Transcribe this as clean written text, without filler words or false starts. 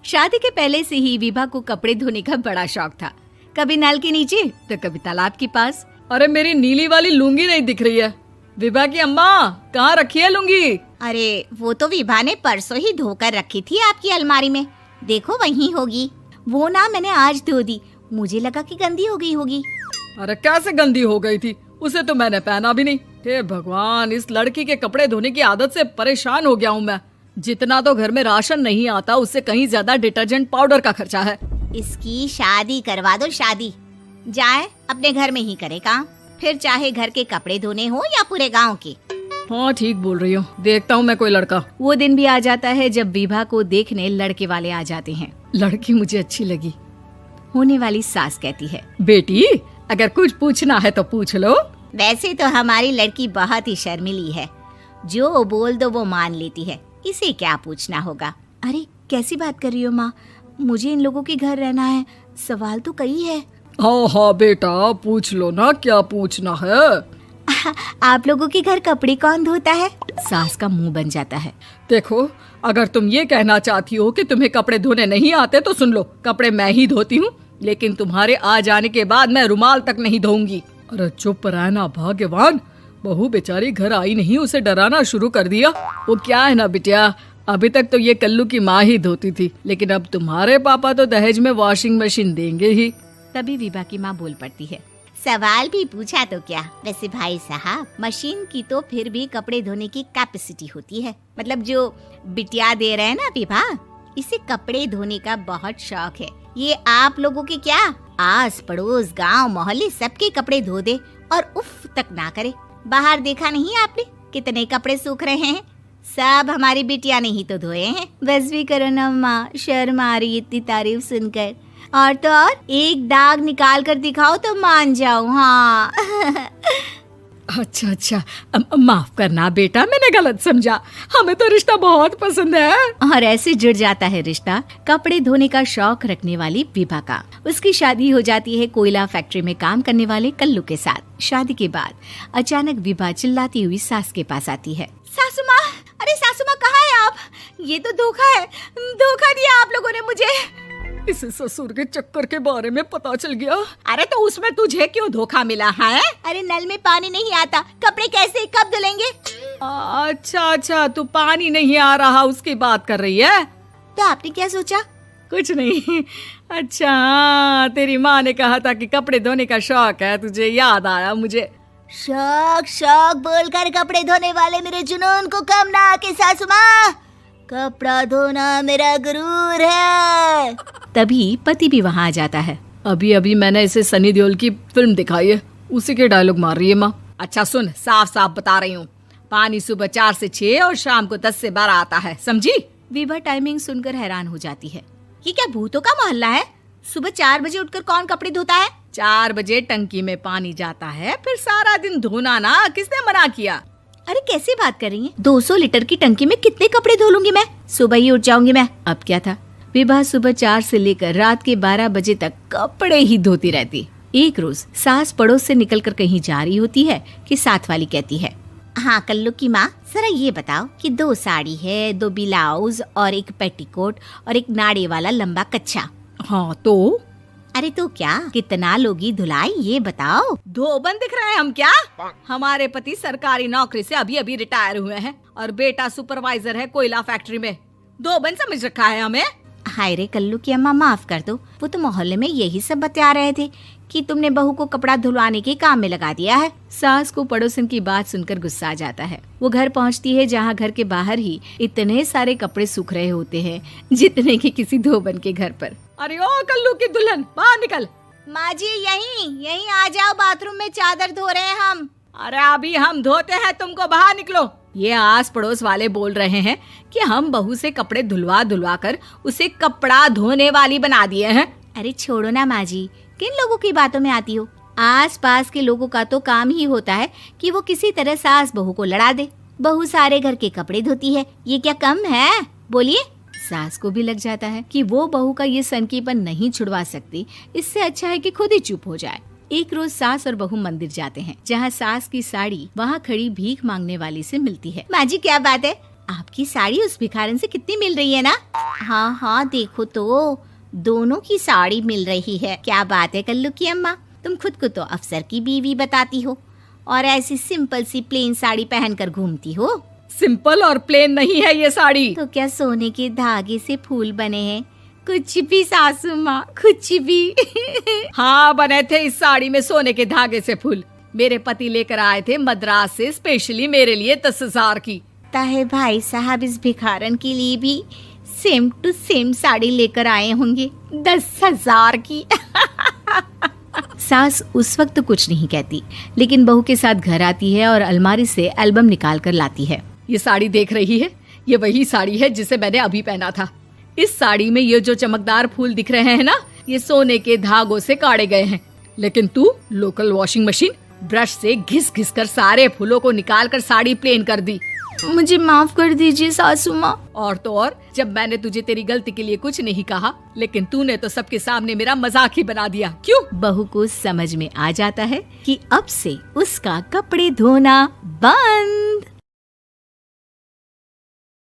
शादी के पहले से ही विभा को कपड़े धोने का बड़ा शौक था। कभी नल के नीचे तो कभी तालाब के पास। अरे मेरी नीली वाली लुंगी नहीं दिख रही है। विभा की अम्मा, कहाँ रखी है लुंगी? अरे वो तो विभा ने परसों ही धोकर रखी थी आपकी अलमारी में, देखो वहीं होगी। वो ना मैंने आज धो दी, मुझे लगा कि गंदी हो गई होगी। अरे कैसे गंदी हो गई थी, उसे तो मैंने पहना भी नहीं। हे भगवान, इस लड़की के कपड़े धोने की आदत से परेशान हो गया हूँ मैं। जितना तो घर में राशन नहीं आता, उससे कहीं ज्यादा डिटर्जेंट पाउडर का खर्चा है। इसकी शादी करवा दो, शादी जाए अपने घर में ही करे काम, फिर चाहे घर के कपड़े धोने हो या पूरे गांव के। हाँ ठीक बोल रही हूँ, देखता हूँ मैं कोई लड़का। वो दिन भी आ जाता है जब विभा को देखने लड़के वाले आ जाते हैं। लड़की मुझे अच्छी लगी। होने वाली सास कहती है, बेटी अगर कुछ पूछना है तो पूछ लो। वैसे तो हमारी लड़की बहुत ही शर्मीली है, जो बोल दो वो मान लेती है, इसे क्या पूछना होगा। अरे कैसी बात कर रही हो माँ, मुझे इन लोगों के घर रहना है, सवाल तो कई है। हाँ हाँ बेटा, पूछ लो ना, क्या पूछना है। आप लोगों के घर कपड़े कौन धोता है? सास का मुंह बन जाता है। देखो, अगर तुम ये कहना चाहती हो कि तुम्हें कपड़े धोने नहीं आते तो सुन लो, कपड़े मैं ही धोती हूँ, लेकिन तुम्हारे आ जाने के बाद मैं रुमाल तक नहीं धोऊंगी। अरे चुप रहना भाग्यवान, बहू बेचारी घर आई नहीं, उसे डराना शुरू कर दिया। वो क्या है ना बिटिया, अभी तक तो ये कल्लू की माँ ही धोती थी, लेकिन अब तुम्हारे पापा तो दहेज में वॉशिंग मशीन देंगे ही। तभी विभा की माँ बोल पड़ती है, सवाल भी पूछा तो क्या। वैसे भाई साहब, मशीन की तो फिर भी कपड़े धोने की कैपेसिटी होती है। मतलब जो बिटिया दे रहे हैं ना विभा, इसे कपड़े धोने का बहुत शौक है। ये आप लोगों के क्या, आस पड़ोस गांव मोहल्ले सबके कपड़े धो दे और उफ तक ना करे। बाहर देखा नहीं आपने कितने कपड़े सूख रहे हैं, सब हमारी बिटिया ने ही तो धोए हैं। बस भी करो ना माँ, शर्म आ रही इतनी तारीफ सुनकर। और तो और एक दाग निकाल कर दिखाओ तो मान जाऊं। हाँ अच्छा, माफ करना बेटा, मैंने गलत समझा। हमें तो रिश्ता बहुत पसंद है। और ऐसे जुड़ जाता है रिश्ता कपड़े धोने का शौक रखने वाली विभा का। उसकी शादी हो जाती है कोयला फैक्ट्री में काम करने वाले कल्लू के साथ। शादी के बाद अचानक विभा चिल्लाती हुई सास के पास आती है। सासू माँ, अरे सासू माँ कहाँ है आप? ये तो धोखा है, धोखा दिया आप लोगों ने मुझे। इसे ससुर के चक्कर के बारे में पता चल गया। अरे तो उसमें तुझे क्यों धोखा मिला है? अरे नल में पानी नहीं आता, कपड़े कैसे कब धुलेंगे? अच्छा, तू पानी नहीं आ रहा उसकी बात कर रही है। तो आपने क्या सोचा? कुछ नहीं। अच्छा, तेरी माँ ने कहा था कि कपड़े धोने का शौक है तुझे, याद आया मुझे। शौक बोलकर कपड़े धोने वाले मेरे जुनून को कम ना आके सासू माँ, कपड़ा धोना मेरा गुरूर है। तभी पति भी वहाँ आ जाता है। अभी मैंने इसे सनी देओल की फिल्म दिखाई है, उसी के डायलॉग मार रही है माँ। अच्छा सुन, साफ साफ बता रही हूँ, पानी सुबह 4 से 6 और शाम को 10 से 12 आता है, समझी? विभा टाइमिंग सुनकर हैरान हो जाती है। ये क्या भूतों का मोहल्ला है? सुबह 4 बजे उठकर कौन कपड़े धोता है? 4 बजे टंकी में पानी जाता है, फिर सारा दिन धोना ना, किसने मना किया? अरे कैसी बात कर रही हैं? 200 लीटर की टंकी में कितने कपड़े धो लूंगी मैं, सुबह ही उठ जाऊंगी मैं। अब क्या था, विभा सुबह 4 से लेकर रात के 12 बजे तक कपड़े ही धोती रहती। एक रोज सास पड़ोस से निकलकर कहीं जा रही होती है कि साथ वाली कहती है, हाँ कल्लू की माँ, जरा ये बताओ कि 2 साड़ी है, 2 ब्लाउज और एक पेटीकोट और एक नाड़े वाला लंबा कच्छा। हाँ तो? अरे तो क्या, कितना लोगी धुलाई ये बताओ। धोबन दिख रहे हैं हम क्या? हमारे पति सरकारी नौकरी से अभी रिटायर हुए हैं और बेटा सुपरवाइजर है कोयला फैक्ट्री में। धोबन समझ रखा है हमें? हाय रे कल्लू की अम्मा, माफ कर दो, वो तो मोहल्ले में यही सब बता रहे थे कि तुमने बहू को कपड़ा धुलवाने के काम में लगा दिया है। सास को पड़ोसन की बात सुनकर गुस्सा आ जाता है। वो घर पहुंचती है जहां घर के बाहर ही इतने सारे कपड़े सूख रहे होते हैं जितने कि किसी धोबन के घर पर। अरे ओ कल्लू की दुल्हन, बाहर निकल। माँ जी यहीं आ जाओ, बाथरूम में चादर धो रहे हैं हम। अरे अभी हम धोते हैं, तुमको बाहर निकलो। ये आस पड़ोस वाले बोल रहे हैं कि हम बहू से कपड़े धुलवा कर उसे कपड़ा धोने वाली बना दिए हैं। अरे छोड़ो ना माँ जी, किन लोगों की बातों में आती हो? आस पास के लोगों का तो काम ही होता है कि वो किसी तरह सास बहू को लड़ा दे। बहू सारे घर के कपड़े धोती है, ये क्या कम है? बोलिए। सास को भी लग जाता है कि वो बहू का ये सनकीपन नहीं छुड़वा सकती, इससे अच्छा है कि खुद ही चुप हो जाए। एक रोज सास और बहू मंदिर जाते हैं, जहाँ सास की साड़ी वहाँ खड़ी भीख मांगने वाली से मिलती है। माँ जी क्या बात है, आपकी साड़ी उस भिखारन से कितनी मिल रही है ना? हाँ हाँ, देखो तो दोनों की साड़ी मिल रही है। क्या बात है कल्लू की अम्मा, तुम खुद को तो अफसर की बीवी बताती हो और ऐसी सिंपल सी प्लेन साड़ी पहनकर घूमती हो। सिंपल और प्लेन नहीं है ये साड़ी। तो क्या सोने के धागे से फूल बने हैं? कुछ भी सासू माँ, कुछ भी। हाँ, बने थे इस साड़ी में सोने के धागे से फूल। मेरे पति लेकर आए थे मद्रास से स्पेशली मेरे लिए 10,000 की। ताहे भाई साहब इस भिखारन के लिए भी सेम टू सेम साड़ी लेकर आए होंगे 10,000 की। सास उस वक्त तो कुछ नहीं कहती, लेकिन बहू के साथ घर आती है और अलमारी से एल्बम निकाल कर लाती है। ये साड़ी देख रही है, ये वही साड़ी है जिसे मैंने अभी पहना था। इस साड़ी में ये जो चमकदार फूल दिख रहे हैं ना, ये सोने के धागों से काढ़े गए हैं। लेकिन तू लोकल वॉशिंग मशीन ब्रश से घिस घिस कर सारे फूलों को निकाल कर साड़ी प्लेन कर दी। मुझे माफ कर दीजिए सासू माँ। और तो और, जब मैंने तुझे तेरी गलती के लिए कुछ नहीं कहा, लेकिन तूने तो सबके सामने मेरा मजाक ही बना दिया। क्यों? बहू को समझ में आ जाता है कि अब से उसका कपड़े धोना बंद।